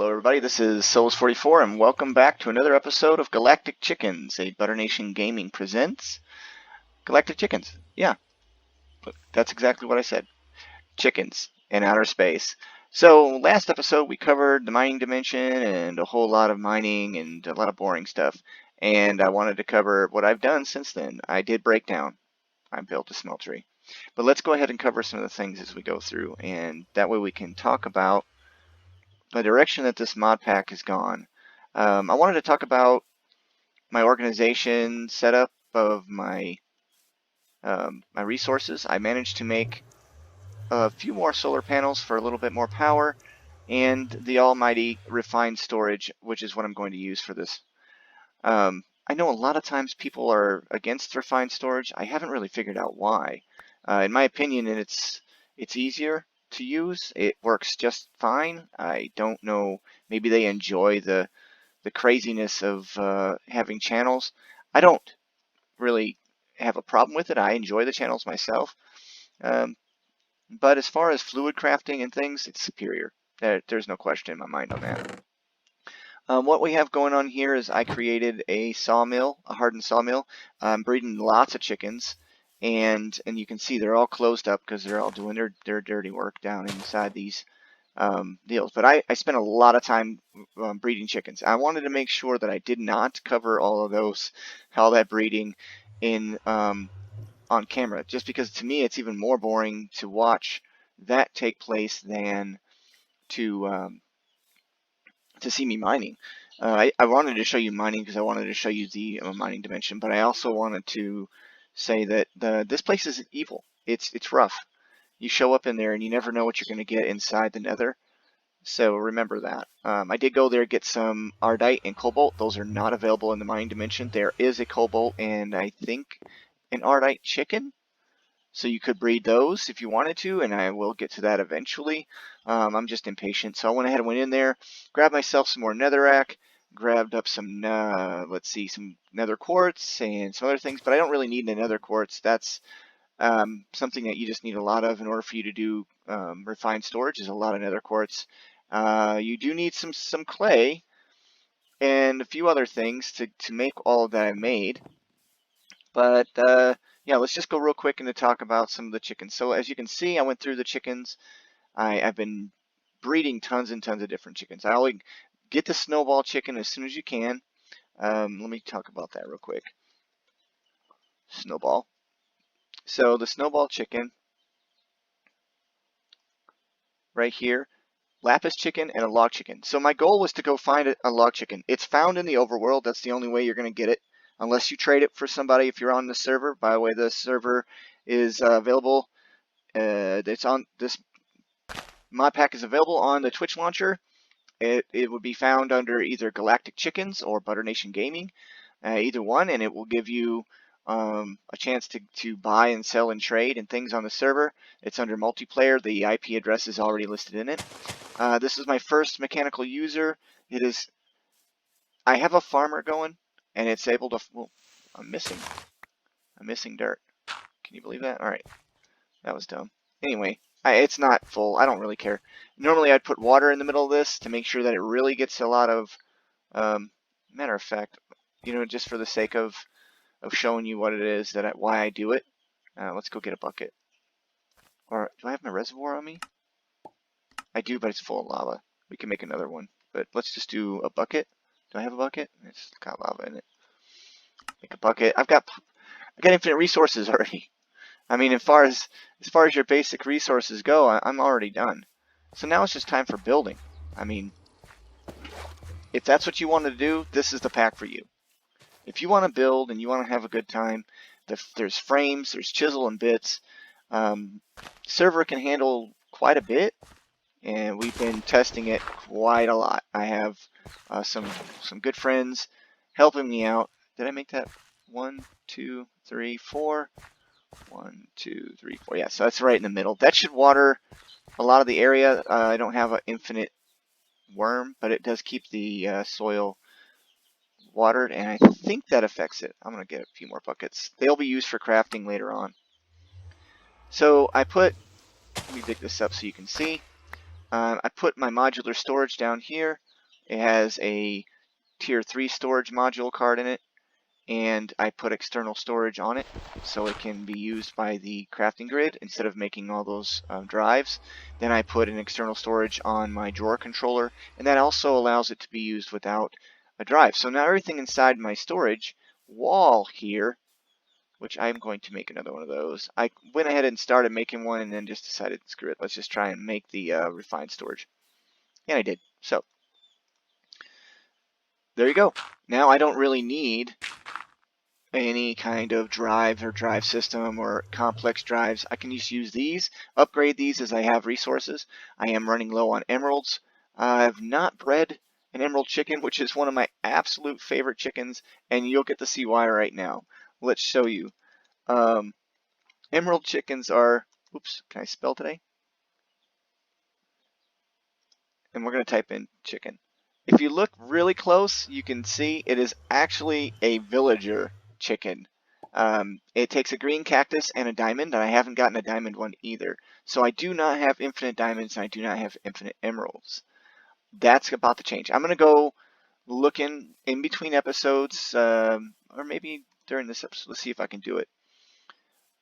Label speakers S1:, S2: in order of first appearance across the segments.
S1: Hello everybody, this is Souls44 and welcome back to another episode of Galactic Chickens, a Butter Nation Gaming presents Galactic Chickens. Yeah, that's exactly what I said. Chickens in outer space. So last episode we covered the mining dimension and a whole lot of mining and a lot of boring stuff. And I wanted to cover what I've done since then. I did break down. I built a smeltery. But let's go ahead and cover some of the things as we go through, and that way we can talk about the direction that this mod pack has gone. I wanted to talk about my organization setup of my my resources. I managed to make a few more solar panels for a little bit more power, and the almighty refined storage, which is what I'm going to use for this. I know a lot of times people are against refined storage. I haven't really figured out why. In my opinion, it's easier to use. It works just fine. I don't know. Maybe they enjoy the craziness of having channels. I don't really have a problem with it. I enjoy the channels myself. But as far as fluid crafting and things, it's superior. There's no question in my mind on that. What we have going on here is I created a sawmill, a hardened sawmill. I'm breeding lots of chickens. And you can see they're all closed up because they're all doing their dirty work down inside these deals. But I spent a lot of time breeding chickens. I wanted to make sure that I did not cover all that breeding in on camera, just because to me it's even more boring to watch that take place than to see me mining. I wanted to show you mining because I wanted to show you the mining dimension, but I also wanted to say that this place is evil. It's rough. You show up in there and you never know what you're going to get inside the nether. So remember that. I did go there get some ardite and cobalt. Those are not available in the mining dimension. There is a cobalt and I think an ardite chicken. So you could breed those if you wanted to, and I will get to that eventually. I'm just impatient. So I went ahead and went in there, grabbed myself some more netherrack, grabbed up some, some nether quartz and some other things, but I don't really need a nether quartz. That's something that you just need a lot of in order for you to do refined storage, is a lot of nether quartz. You do need some clay and a few other things to make all that I made. But yeah, let's just go real quick and to talk about some of the chickens. So as you can see, I went through the chickens. I've been breeding tons and tons of different chickens. I always get the snowball chicken as soon as you can. Let me talk about that real quick. Snowball. So the snowball chicken right here, lapis chicken and a log chicken. So my goal was to go find a log chicken. It's found in the overworld. That's the only way you're going to get it, unless you trade it for somebody if you're on the server. By the way, the server is available. It's on this mod pack is available on the Twitch launcher. It would be found under either Galactic Chickens or Butter Nation Gaming, either one, and it will give you a chance to buy and sell and trade and things on the server. It's under multiplayer. The IP address is already listed in it. This is my first mechanical user. I have a farmer going, and it's able to. Well, I'm missing dirt. Can you believe that? All right, that was dumb. Anyway, it's not full. I don't really care. Normally, I'd put water in the middle of this to make sure that it really gets a lot of. Matter of fact, just for the sake of showing you what it is why I do it. Let's go get a bucket. Or do I have my reservoir on me? I do, but it's full of lava. We can make another one, but let's just do a bucket. Do I have a bucket? It's got lava in it. Make a bucket. I got infinite resources already. I mean, as far as your basic resources go, I'm already done. So now it's just time for building. I mean, if that's what you want to do, this is the pack for you. If you want to build and you want to have a good time, there's frames, there's chisel and bits. Server can handle quite a bit, and we've been testing it quite a lot. I have some good friends helping me out. Did I make that? 1, 2, 3, 4. 1, 2, 3, 4. Yeah, so that's right in the middle. That should water a lot of the area. I don't have an infinite worm, but it does keep the soil watered, and I think that affects it. I'm going to get a few more buckets. They'll be used for crafting later on. So let me dig this up so you can see. I put my modular storage down here. It has a tier 3 storage module card in it, and I put external storage on it so it can be used by the crafting grid instead of making all those drives. Then I put an external storage on my drawer controller, and that also allows it to be used without a drive. So now everything inside my storage wall here, which I'm going to make another one of those. I went ahead and started making one and then just decided, screw it, let's just try and make the refined storage. And I did. So there you go. Now I don't really need any kind of drive or drive system or complex drives. I can just use these, upgrade these as I have resources. I am running low on emeralds. I've not bred an emerald chicken, which is one of my absolute favorite chickens, and you'll get to see why right now. Let's show you. Emerald chickens are, oops, can I spell today? And we're going to type in chicken. If you look really close, you can see it is actually a villager chicken. It takes a green cactus and a diamond, and I haven't gotten a diamond one either. So I do not have infinite diamonds, and I do not have infinite emeralds. That's about to change. I'm going to go looking in between episodes, or maybe during this episode. Let's see if I can do it.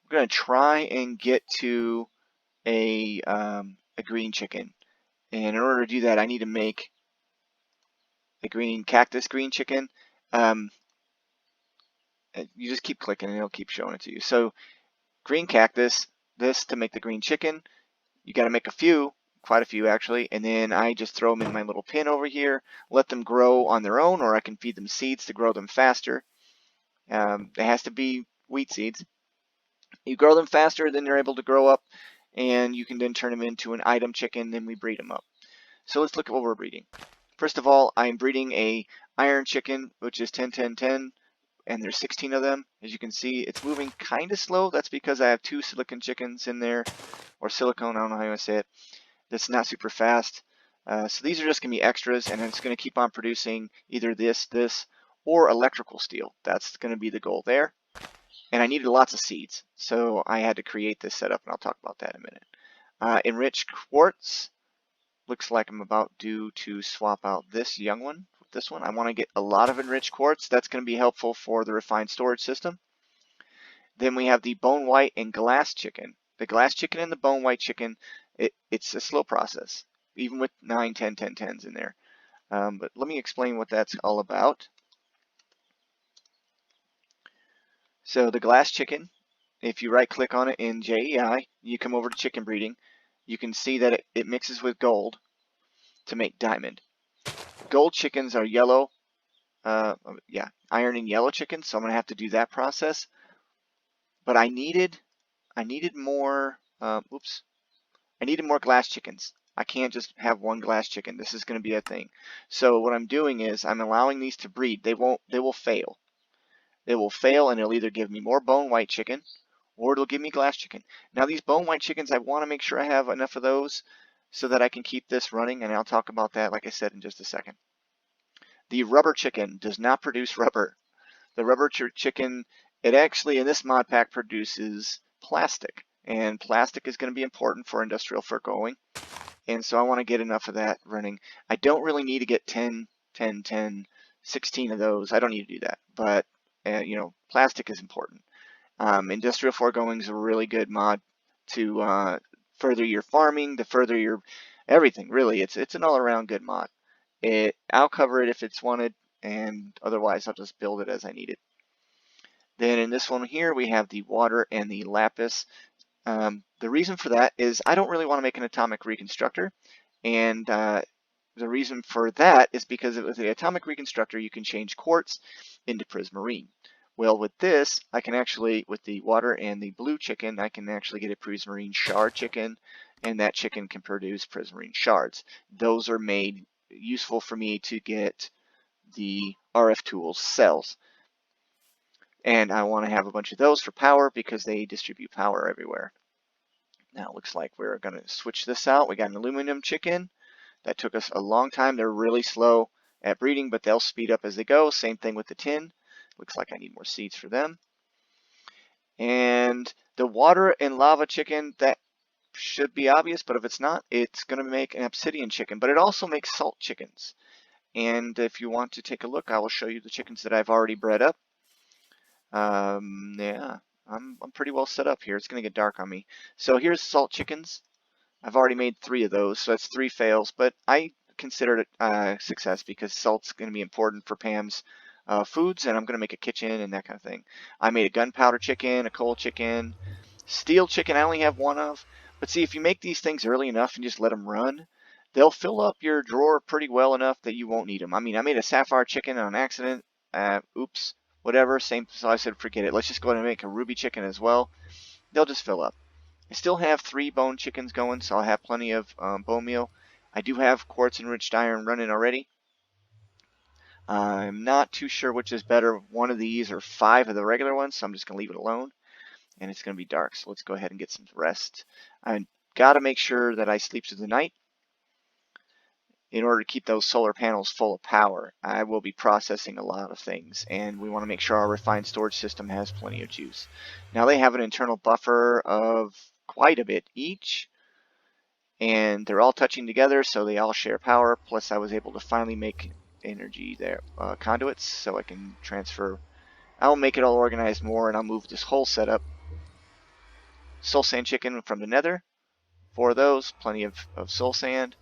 S1: We're going to try and get to a green chicken. And in order to do that, I need to make a green cactus green chicken. You just keep clicking and it'll keep showing it to you. So green cactus, this to make the green chicken. You got to make a few, quite a few actually, and then I just throw them in my little pin over here, let them grow on their own, or I can feed them seeds to grow them faster. It has to be wheat seeds. You grow them faster, then they're able to grow up, and you can then turn them into an item chicken, then we breed them up. So let's look at what we're breeding. First of all, I'm breeding a iron chicken, which is 10, 10, 10, and there's 16 of them. As you can see, it's moving kind of slow. That's because I have 2 silicon chickens in there, or silicone, I don't know how you want to say it. That's not super fast. So these are just going to be extras, and it's going to keep on producing either this, or electrical steel. That's going to be the goal there. And I needed lots of seeds, so I had to create this setup, and I'll talk about that in a minute. Enriched quartz. Looks like I'm about due to swap out this young one with this one. I want to get a lot of enriched quartz. That's going to be helpful for the refined storage system. Then we have the bone white and glass chicken. The glass chicken and the bone white chicken, it's a slow process, even with 9, 10, 10, 10s in there. But let me explain what that's all about. So the glass chicken, if you right click on it in JEI, you come over to chicken breeding. You can see that it mixes with gold to make diamond. Gold chickens are yellow, iron and yellow chickens, so I'm gonna have to do that process. But I needed more, I needed more glass chickens. I can't just have one glass chicken. This is gonna be a thing. So what I'm doing is I'm allowing these to breed. They will fail. They will fail, and it'll either give me more bone white chicken, or it'll give me glass chicken. Now these bone white chickens, I want to make sure I have enough of those so that I can keep this running, and I'll talk about that, like I said, in just a second. The rubber chicken does not produce rubber. The rubber chicken, it actually, in this mod pack, produces plastic, and plastic is going to be important for industrial fur going, and so I want to get enough of that running. I don't really need to get 10, 10, 10, 16 of those. I don't need to do that, but plastic is important. Industrial foregoing is a really good mod to further your farming, to further your everything. Really, it's an all-around good mod. I'll cover it if it's wanted, and otherwise I'll just build it as I need it. Then in this one here, we have the water and the lapis. The reason for that is I don't really want to make an atomic reconstructor, and the reason for that is because with the atomic reconstructor, you can change quartz into prismarine. Well, with this, I can actually, with the water and the blue chicken, I can actually get a prismarine shard chicken, and that chicken can produce prismarine shards. Those are made useful for me to get the RF tools cells. And I want to have a bunch of those for power because they distribute power everywhere. Now it looks like we're going to switch this out. We got an aluminum chicken. That took us a long time. They're really slow at breeding, but they'll speed up as they go. Same thing with the tin. Looks like I need more seeds for them. And the water and lava chicken, that should be obvious, but if it's not, it's going to make an obsidian chicken. But it also makes salt chickens. And if you want to take a look, I will show you the chickens that I've already bred up. Yeah, I'm pretty well set up here. It's going to get dark on me. So here's salt chickens. I've already made 3 of those, so that's 3 fails, but I consider it a success because salt's going to be important for Pam's foods, and I'm going to make a kitchen and that kind of thing. I made a gunpowder chicken, a coal chicken, steel chicken I only have 1 of, but see, if you make these things early enough and just let them run, they'll fill up your drawer pretty well enough that you won't need them. I mean, I made a sapphire chicken on accident. Oops, whatever, same, so I said forget it. Let's just go ahead and make a ruby chicken as well. They'll just fill up. I still have 3 bone chickens going, so I'll have plenty of bone meal. I do have quartz enriched iron running already. I'm not too sure which is better, 1 of these or 5 of the regular ones, so I'm just going to leave it alone. And it's going to be dark, so let's go ahead and get some rest. I got to make sure that I sleep through the night in order to keep those solar panels full of power. I will be processing a lot of things, and we want to make sure our refined storage system has plenty of juice. Now they have an internal buffer of quite a bit each, and they're all touching together, so they all share power. Plus I was able to finally make energy there, conduits, so I can transfer. I'll make it all organized more, and I'll move this whole setup. Soul sand chicken from the nether, 4 of those, plenty of soul sand.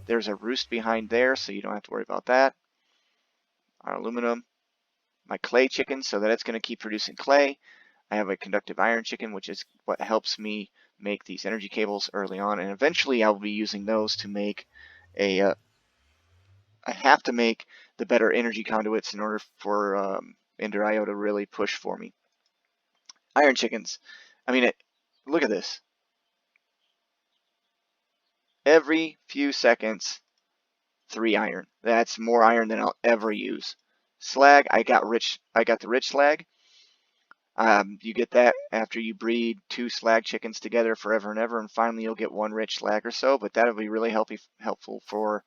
S1: There's a roost behind there, so you don't have to worry about that. Our aluminum, my clay chicken, so that it's going to keep producing clay. I have a conductive iron chicken, which is what helps me make these energy cables early on, and eventually I'll be using those to make a I have to make the better energy conduits in order for Ender IO to really push for me. Iron chickens. I mean, look at this. Every few seconds, 3 iron. That's more iron than I'll ever use. Slag, I got the rich slag. You get that after you breed 2 slag chickens together forever and ever, and finally you'll get 1 rich slag or so, but that'll be really helpful for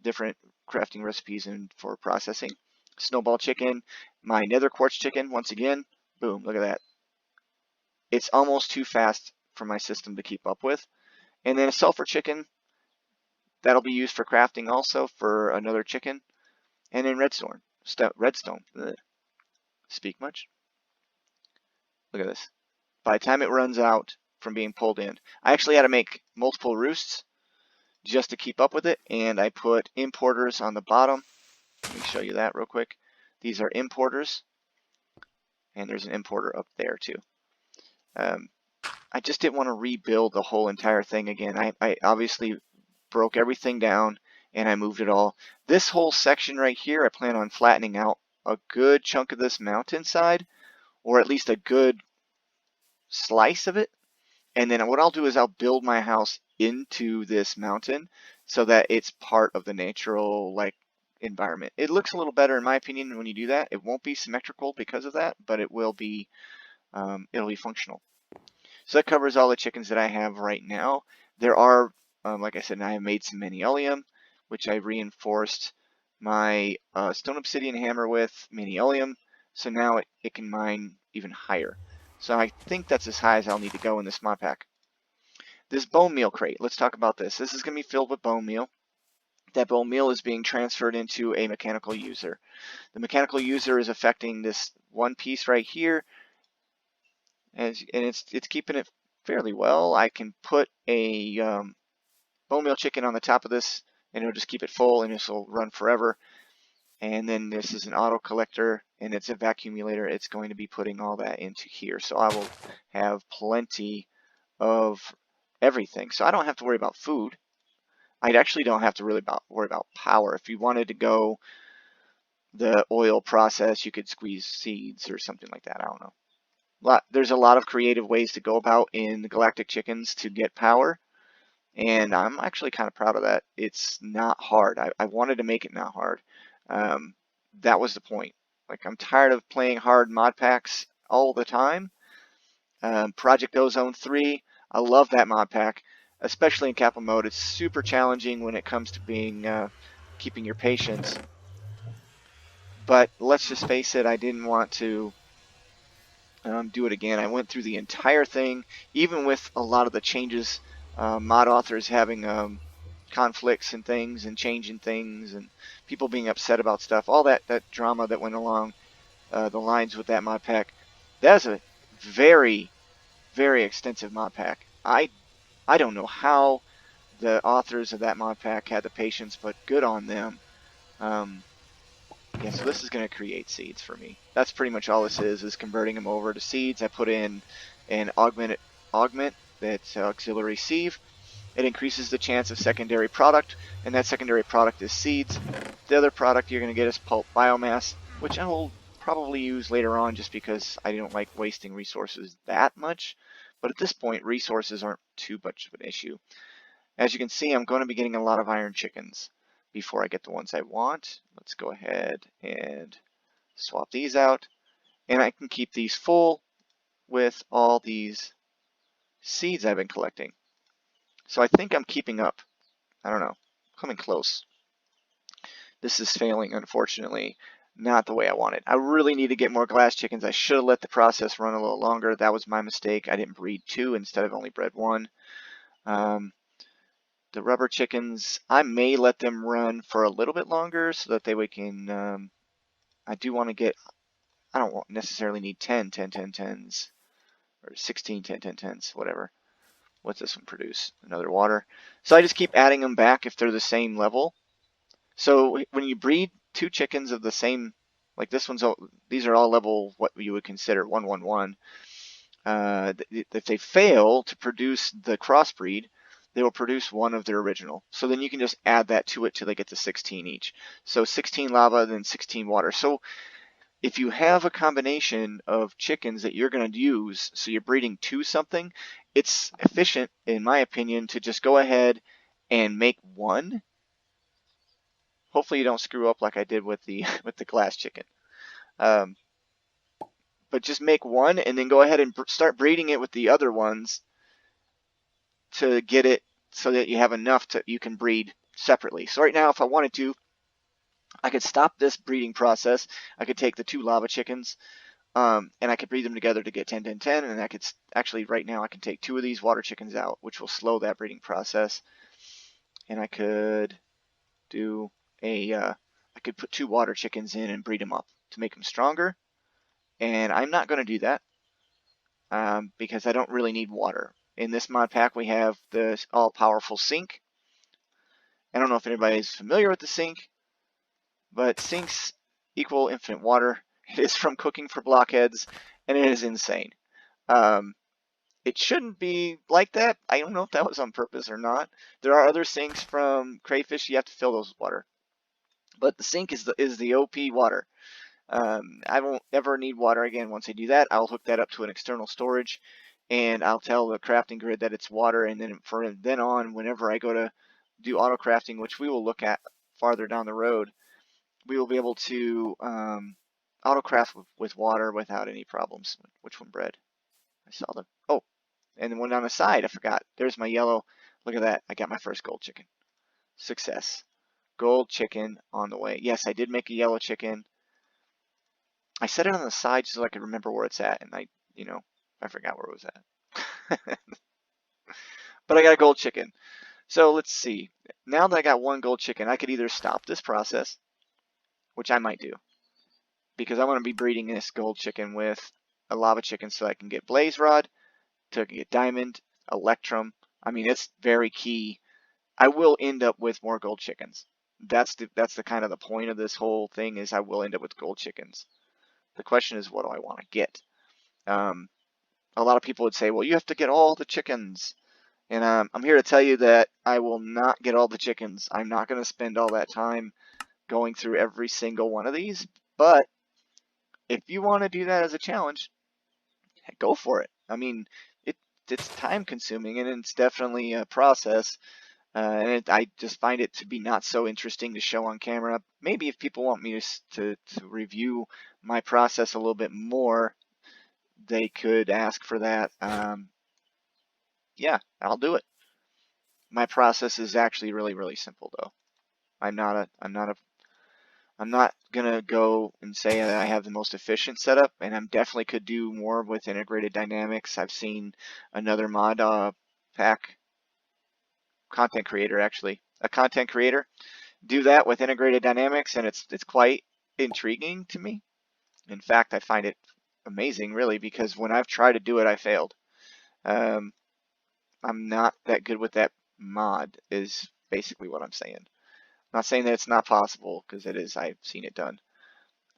S1: different crafting recipes and for processing. Snowball chicken, my nether quartz chicken, once again, boom, look at that. It's almost too fast for my system to keep up with. And then a sulfur chicken, that'll be used for crafting also for another chicken. And then redstone, speak much. Look at this. By the time it runs out from being pulled in, I actually had to make multiple roosts just to keep up with it, and I put importers on the bottom. Let me show you that real quick. These are importers, and there's an importer up there too. I just didn't want to rebuild the whole entire thing again. I obviously broke everything down and I moved it all. This whole section right here, I plan on flattening out a good chunk of this mountainside, or at least a good slice of it. And then what I'll do is I'll build my house into this mountain so that it's part of the natural environment. It looks a little better in my opinion when you do that. It won't be symmetrical because of that, but it will be it'll be functional. So that covers all the chickens that I have right now. There are, like I said, I have made some maniolium, which I reinforced my stone obsidian hammer with maniolium, so now it can mine even higher. So I think that's as high as I'll need to go in this mod pack. This bone meal crate, let's talk about this. This is going to be filled with bone meal. That bone meal is being transferred into a mechanical user. The mechanical user is affecting this one piece right here, and it's keeping it fairly well. I can put a bone meal chicken on the top of this, and it'll just keep it full, and this will run forever. And then this is an auto collector, and it's a vacuumulator. It's going to be putting all that into here. So I will have plenty of everything. So I don't have to worry about food. I actually don't have to really worry about power. If you wanted to go the oil process, you could squeeze seeds or something like that. I don't know. There's a lot of creative ways to go about in the Galactic chickens to get power. And I'm actually kind of proud of that. It's not hard. I wanted to make it not hard. That was the point. I'm tired of playing hard mod packs all the time. Project Ozone 3, I love that mod pack, especially in capital mode. It's super challenging when it comes to being keeping your patience. But let's just face it, I didn't want to do it again. I went through the entire thing, even with a lot of the changes, mod authors having conflicts and things and changing things and people being upset about stuff, all that drama that went along the lines with that mod pack. That's a very, very extensive mod pack. I don't know how the authors of that mod pack had the patience, but good on them. Yeah, so this is going to create seeds for me. That's pretty much all this is converting them over to seeds. I put in an augment that's auxiliary sieve. It increases the chance of secondary product, and that secondary product is seeds. The other product you're going to get is pulp biomass, which I will probably use later on just because I don't like wasting resources that much. But at this point, resources aren't too much of an issue. As you can see, I'm going to be getting a lot of iron chickens before I get the ones I want. Let's go ahead and swap these out. And I can keep these full with all these seeds I've been collecting. So I think I'm keeping up. I don't know, coming close. This is failing, unfortunately, not the way I wanted. I really need to get more glass chickens. I should have let the process run a little longer. That was my mistake. I didn't breed 2 instead of only bred 1. The rubber chickens, I may let them run for a little bit longer so that we can, I do want to get, I don't necessarily need 10 10s, or 16 10 10s, whatever. What's this one produce? Another water. So I just keep adding them back if they're the same level. So when you breed 2 chickens of the same, like this one's, these are all level what you would consider 1 1 1. If they fail to produce the crossbreed, they will produce 1 of their original. So then you can just add that to it till they get to 16 each. So 16 lava, then 16 water. So if you have a combination of chickens that you're going to use, so you're breeding 2 something, it's efficient, in my opinion, to just go ahead and make 1. Hopefully you don't screw up like I did with the glass chicken. But just make 1 and then go ahead and start breeding it with the other ones to get it so that you have enough to you can breed separately. So right now, if I wanted to, I could stop this breeding process. I could take the 2 lava chickens and I could breed them together to get 10 10 10, and I could actually right now I can take 2 of these water chickens out, which will slow that breeding process. And I could do I could put 2 water chickens in and breed them up to make them stronger. And I'm not going to do that because I don't really need water. In this mod pack, we have the all-powerful sink. I don't know if anybody's familiar with the sink, but sinks equal infinite water. It is from cooking for blockheads, and it is insane. It shouldn't be like that. I don't know if that was on purpose or not. There are other sinks from crayfish. You have to fill those with water. But the sink is the OP water. I won't ever need water again once I do that. I'll hook that up to an external storage, and I'll tell the crafting grid that it's water, and then from then on, whenever I go to do auto crafting, which we will look at farther down the road, we will be able to auto craft with water without any problems. Which one bred? I saw them. Oh, and the one on the side, I forgot. There's my yellow. Look at that. I got my first gold chicken. Success. Gold chicken on the way. Yes, I did make a yellow chicken. I set it on the side so I could remember where it's at, and I forgot where it was at. But I got a gold chicken. So let's see. Now that I got 1 gold chicken, I could either stop this process, which I might do, because I want to be breeding this gold chicken with a lava chicken so I can get blaze rod, to get diamond, electrum. I mean, it's very key. I will end up with more gold chickens. That's the kind of the point of this whole thing, is I will end up with gold chickens. The question is, what do I want to get? A lot of people would say, well, you have to get all the chickens. And I'm here to tell you that I will not get all the chickens. I'm not going to spend all that time going through every single one of these. But if you want to do that as a challenge, go for it. I mean, it's time consuming, and it's definitely a process. I just find it to be not so interesting to show on camera. Maybe if people want me to review my process a little bit more, they could ask for that. Yeah, I'll do it. My process is actually really, really simple, though. I'm not gonna go and say that I have the most efficient setup, and I definitely could do more with integrated dynamics. I've seen another mod pack content creator actually a content creator, do that with integrated dynamics, and it's quite intriguing to me. In fact, I find it amazing, really, because when I've tried to do it, I failed. I'm not that good with that mod, is basically what I'm saying. I'm not saying that it's not possible, because it is. I've seen it done.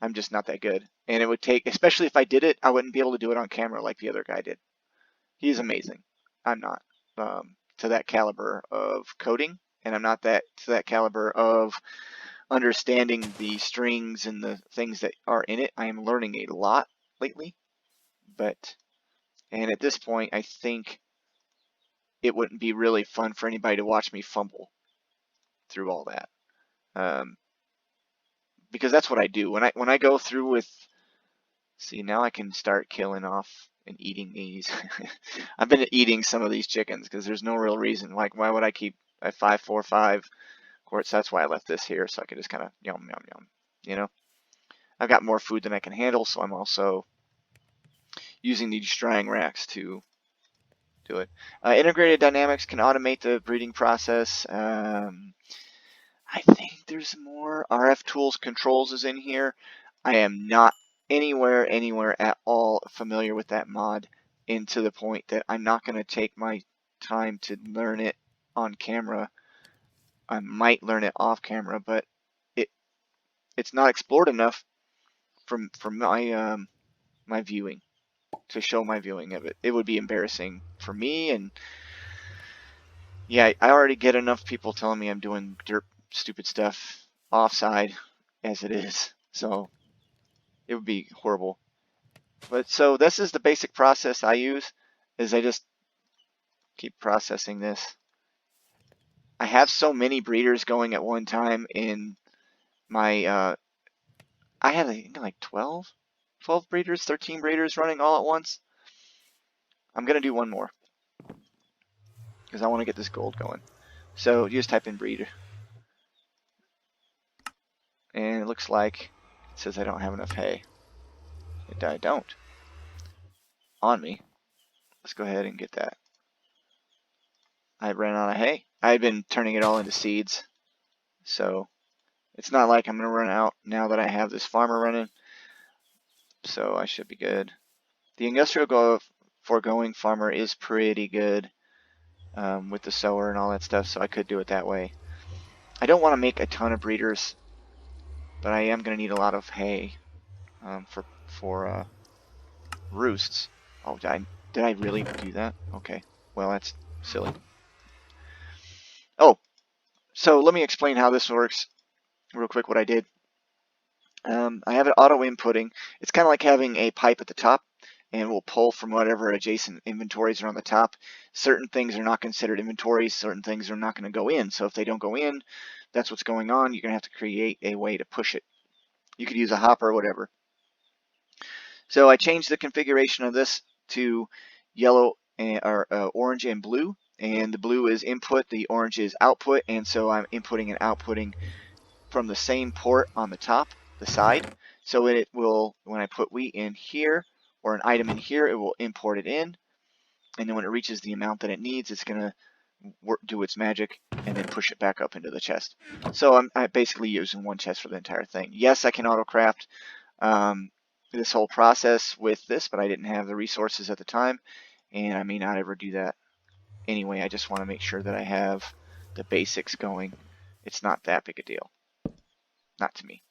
S1: I'm just not that good. And it would take, especially if I did it, I wouldn't be able to do it on camera like the other guy did. He's amazing. I'm not to that caliber of coding, and I'm not to that caliber of understanding the strings and the things that are in it. I am learning a lot lately, and at this point, I think it wouldn't be really fun for anybody to watch me fumble through all that, because that's what I do when I go through with. See, now I can start killing off and eating these. I've been eating some of these chickens because there's no real reason. Like, why would I keep at 545 quarts? That's why I left this here, so I could just kind of yum, yum, yum. You know, I've got more food than I can handle, so I'm also using these drying racks to do it. Integrated dynamics can automate the breeding process. I think there's more. RF tools controls is in here. I am not anywhere at all familiar with that mod, into the point that I'm not going to take my time to learn it on camera. I might learn it off camera, but it's not explored enough from my my viewing to show my viewing of it. It would be embarrassing for me, and yeah, I already get enough people telling me I'm doing stupid stuff offside as it is, so it would be horrible. But so this is the basic process I use, is I just keep processing this. I have so many breeders going at one time in my, I had I think like 12 breeders, 13 breeders running all at once. I'm going to do one more because I want to get this gold going. So you just type in breeder. And it looks like it says I don't have enough hay. I don't. On me. Let's go ahead and get that. I ran out of hay. I had been turning it all into seeds. So it's not like I'm going to run out now that I have this farmer running. So I should be good. The industrial foregoing farmer is pretty good with the sower and all that stuff, so I could do it that way. I don't want to make a ton of breeders, but I am going to need a lot of hay for roosts. Oh, did I really do that? Okay, well, that's silly. Oh, so let me explain how this works real quick, what I did. I have it auto inputting. It's kind of like having a pipe at the top, and we'll pull from whatever adjacent inventories are on the top. Certain things are not considered inventories. Certain things are not going to go in. So if they don't go in, that's what's going on. You're going to have to create a way to push it. You could use a hopper or whatever. So I changed the configuration of this to yellow or orange and blue. And the blue is input, the orange is output. And so I'm inputting and outputting from the same port on the top, the side. So it will, when I put wheat in here or an item in here, it will import it in. And then when it reaches the amount that it needs, it's going to do its magic and then push it back up into the chest. So I'm basically using one chest for the entire thing. Yes, I can auto-craft this whole process with this, but I didn't have the resources at the time, and I may not ever do that anyway. I just want to make sure that I have the basics going. It's not that big a deal. Not to me.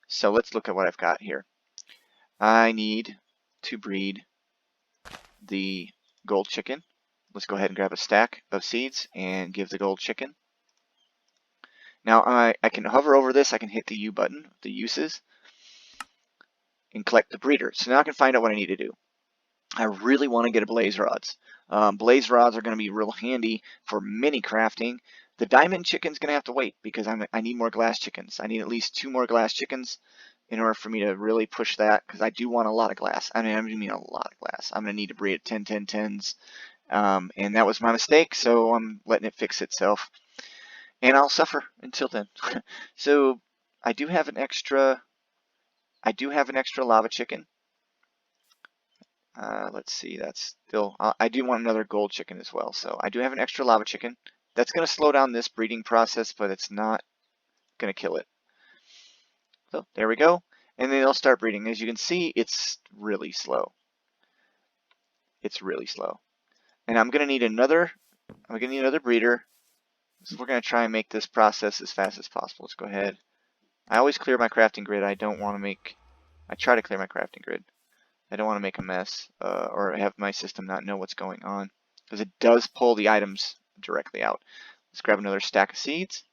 S1: So let's look at what I've got here. I need to breed the gold chicken. Let's go ahead and grab a stack of seeds and give the gold chicken. Now I can hover over this. I can hit the U button, the uses, and collect the breeder. So now I can find out what I need to do. I really want to get a blaze rods. Blaze rods are going to be real handy for mini crafting. The diamond chicken's going to have to wait because I need more glass chickens. I need at least 2 more glass chickens in order for me to really push that, because I do want a lot of glass. I mean a lot of glass. I'm going to need to breed 10, 10, 10s. And that was my mistake, so I'm letting it fix itself. And I'll suffer until then. So I do have an extra lava chicken. Let's see, that's still, I do want another gold chicken as well. So I do have an extra lava chicken That's going to slow down this breeding process, but it's not going to kill it. So there we go. And then they'll start breeding. As you can see, it's really slow. It's really slow. And I'm going to need another breeder. So we're going to try and make this process as fast as possible. Let's go ahead. I always clear my crafting grid. I try to clear my crafting grid. I don't want to make a mess or have my system not know what's going on, because it does pull the items directly out. Let's grab another stack of seeds.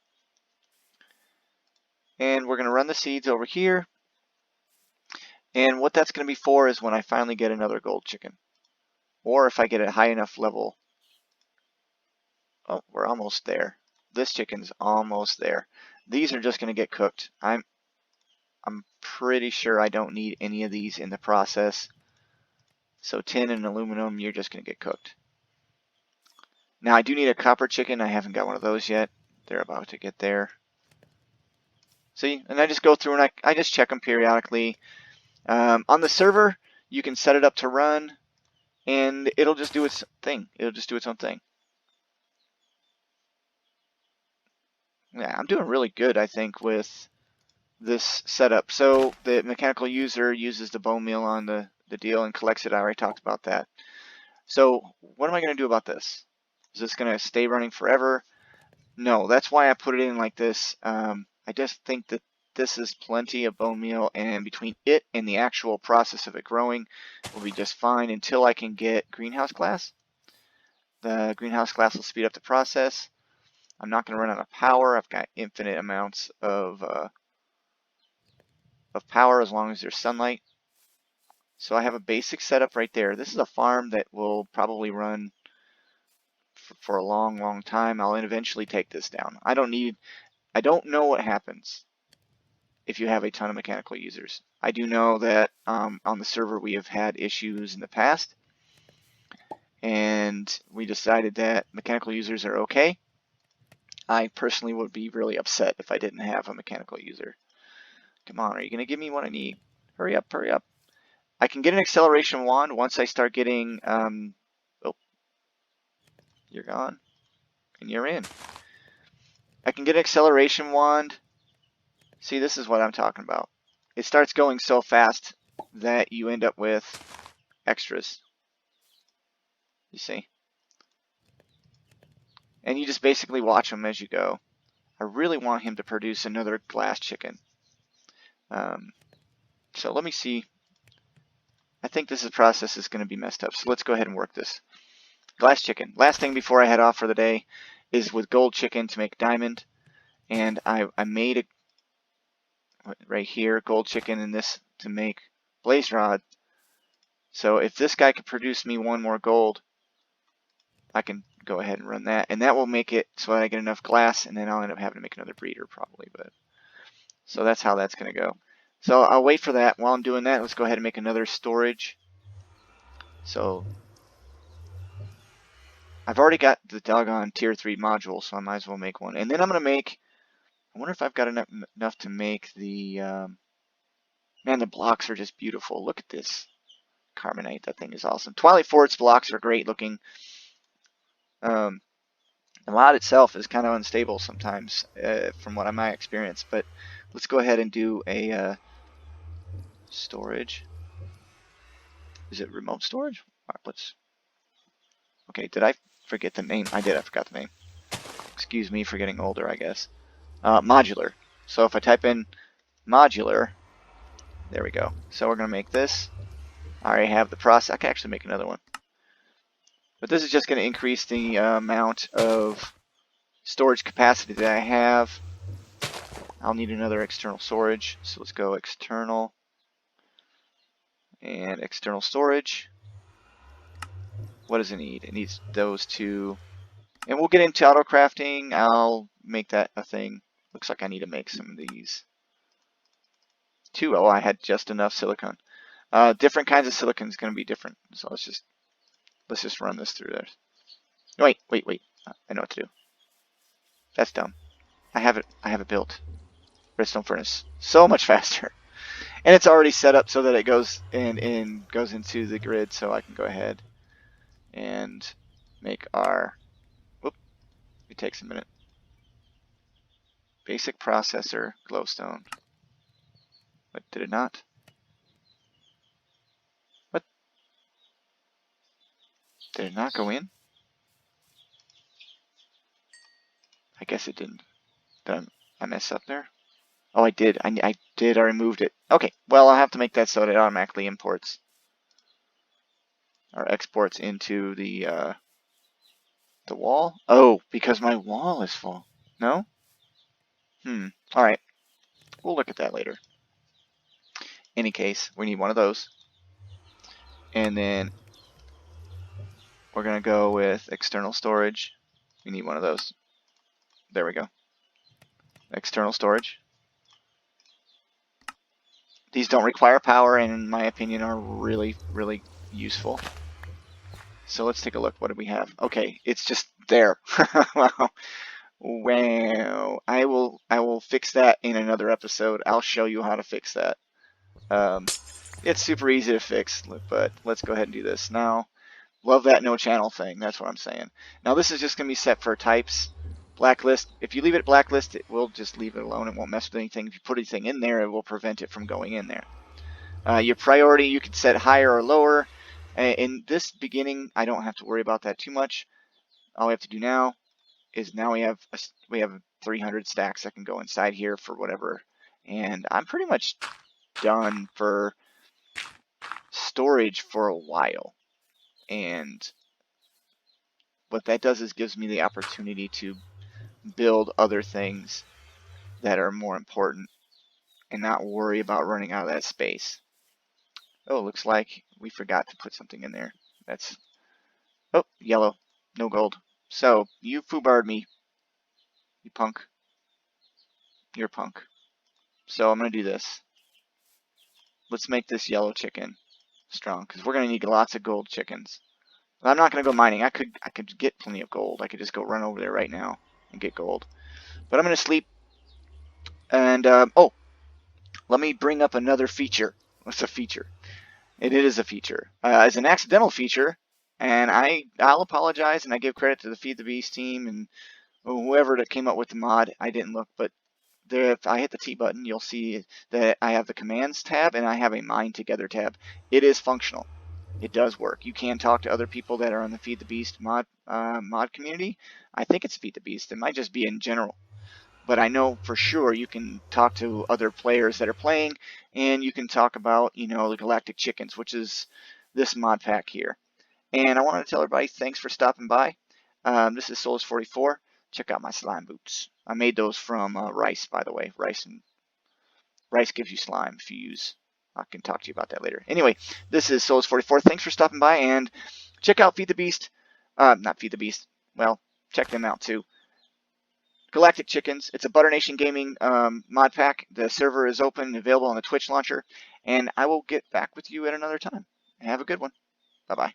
S1: And we're going to run the seeds over here. And what that's going to be for is when I finally get another gold chicken. Or if I get a high enough level. Oh, we're almost there. This chicken's almost there. These are just going to get cooked. I'm pretty sure I don't need any of these in the process. So tin and aluminum, you're just going to get cooked. Now I do need a copper chicken. I haven't got one of those yet. They're about to get there. See, and I just go through and I just check them periodically. On the server, you can set it up to run, and it'll just do its thing. It'll just do its own thing. Yeah, I'm doing really good, I think, with this setup. So the mechanical user uses the bone meal on the deal and collects it. I already talked about that. So what am I going to do about this? Is this going to stay running forever? No, that's why I put it in like this. I just think that this is plenty of bone meal, and between it and the actual process of it growing will be just fine until I can get greenhouse glass. The greenhouse glass will speed up the process. I'm not going to run out of power. I've got infinite amounts of power as long as there's sunlight. So I have a basic setup right there. This is a farm that will probably run for a long, long time. I'll eventually take this down. I don't know what happens if you have a ton of mechanical users. I do know that on the server we have had issues in the past, and we decided that mechanical users are okay. I personally would be really upset if I didn't have a mechanical user. Come on, are you going to give me what I need? Hurry up, hurry up. I can get an acceleration wand once I start getting... oh, you're gone. And you're in. I can get an acceleration wand. See, this is what I'm talking about. It starts going so fast that you end up with extras. You see? And you just basically watch them as you go. I really want him to produce another glass chicken. So let me see. I think this process is going to be messed up. So let's go ahead and work this. Glass chicken. Last thing before I head off for the day is with gold chicken to make diamond. And I made a right here, gold chicken, and this to make blaze rod. So if this guy could produce me one more gold, I can go ahead and run that, and that will make it so I get enough glass, and then I'll end up having to make another breeder probably. But so that's how that's going to go. So I'll wait for that. While I'm doing that, let's go ahead and make another storage. So I've already got the doggone tier 3 module, so I might as well make one. And then I'm going to make, I wonder if I've got enough to make the, man, the blocks are just beautiful. Look at this carbonite. That thing is awesome. Twilight Forest blocks are great looking. The mod itself is kind of unstable sometimes, from what I might experience. But let's go ahead and do a storage. Is it remote storage? All right, okay, did I forget the name? I did. I forgot the name. Excuse me for getting older, I guess. Modular. So if I type in modular, there we go. So we're going to make this. I already have the process. I can actually make another one. But this is just going to increase the amount of storage capacity that I have. I'll need another external storage. So let's go external and external storage. What does it need? It needs those two. And we'll get into auto crafting. I'll make that a thing. Looks like I need to make some of these. Oh, I had just enough silicon. Different kinds of silicon is going to be different. So let's just run this through there. Wait. I know what to do. That's dumb. I have it built. Redstone furnace. So much faster. And it's already set up so that it goes goes into the grid, so I can go ahead and make our It takes a minute. Basic processor, glowstone. What, did it not? What? Did it not go in? I guess it didn't. Did I mess up there? Oh, I did. I did. I removed it. Okay. Well, I'll have to make that so that it automatically imports or exports into the wall. Oh, because my wall is full. No? All right. We'll look at that later. Any case, we need one of those. And then we're going to go with external storage. We need one of those. There we go. External storage. These don't require power and in my opinion are really, really useful. So let's take a look. What do we have? Okay, it's just there. Wow. Wow. I will fix that in another episode. I'll show you how to fix that. It's super easy to fix, but let's go ahead and do this now. Love that no channel thing. That's what I'm saying. Now this is just going to be set for types. Blacklist. If you leave it blacklist, it will just leave it alone. It won't mess with anything. If you put anything in there, it will prevent it from going in there. Your priority, you can set higher or lower. In this beginning, I don't have to worry about that too much. All we have to do now is we have 300 stacks that can go inside here for whatever. And I'm pretty much done for storage for a while. And what that does is gives me the opportunity to build other things that are more important and not worry about running out of that space. Oh, looks like we forgot to put something in there. That's, oh, yellow, no gold. So, you foobarred me, you punk. You're a punk. So I'm going to do this. Let's make this yellow chicken strong, because we're going to need lots of gold chickens. I'm not going to go mining. I could get plenty of gold. I could just go run over there right now and get gold. But I'm going to sleep. And, oh, let me bring up another feature. What's a feature? It is a feature. It's an accidental feature, and I'll apologize, and I give credit to the Feed the Beast team and whoever that came up with the mod. I didn't look, but there, if I hit the T button, you'll see that I have the Commands tab, and I have a Mine Together tab. It is functional. It does work. You can talk to other people that are on the Feed the Beast mod community. I think it's Feed the Beast. It might just be in general. But I know for sure you can talk to other players that are playing, and you can talk about, you know, the Galactic Chickens, which is this mod pack here. And I wanted to tell everybody thanks for stopping by. This is Souls44. Check out my slime boots. I made those from rice, by the way. Rice gives you slime if you use. I can talk to you about that later. Anyway, this is Souls44. Thanks for stopping by, and check out Feed the Beast. Not Feed the Beast. Well, check them out too. Galactic Chickens. It's a Butter Nation Gaming mod pack. The server is open and available on the Twitch launcher. And I will get back with you at another time. Have a good one. Bye-bye.